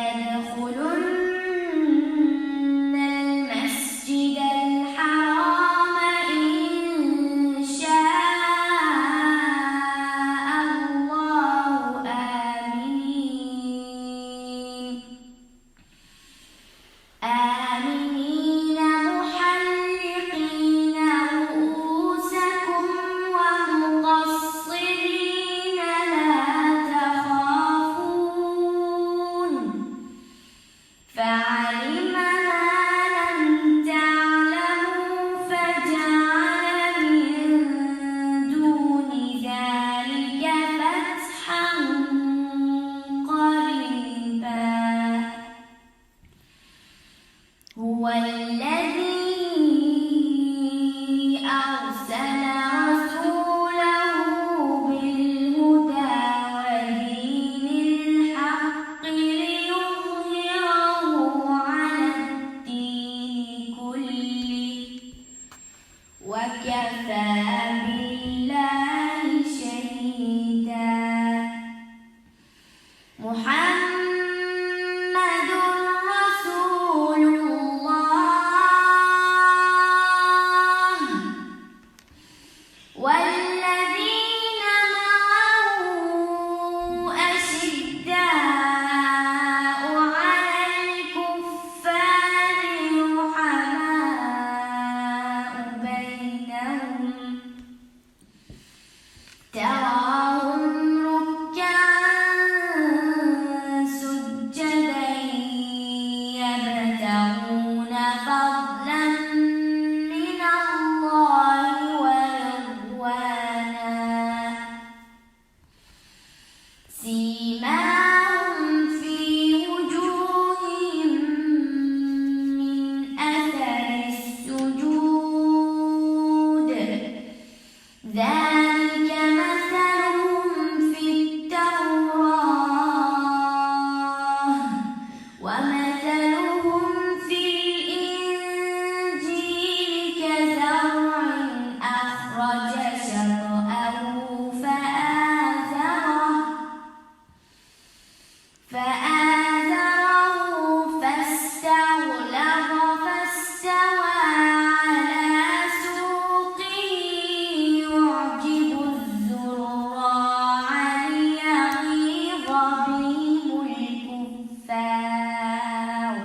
يدخلن المسجد الحرام إن شاء الله آمنين محلقين رؤوسكم ومقصرين لا تخافون فعلم ما لم تعلموا فجعل من دون ذلك فتحا قريبا هو الذي أرسل رسوله بالهدى ودين الحق ليظهره على الدين كله وكفى بالله شهيدا. محمد رسول الله والذين معه أشداء على الكفار رحماء بينهم تراهم ركعا سجدا يبتغون فضلا من الله ورضوانا سيماهم في وجوههم من أثر السجود ذلك مثلهم في التوراة ومثلهم في الإنجيل كزرع أخرج شطأه فآزره فاستغلظ فاستوى على سوقه يعجب الزراع ليغيظ بهم الكفار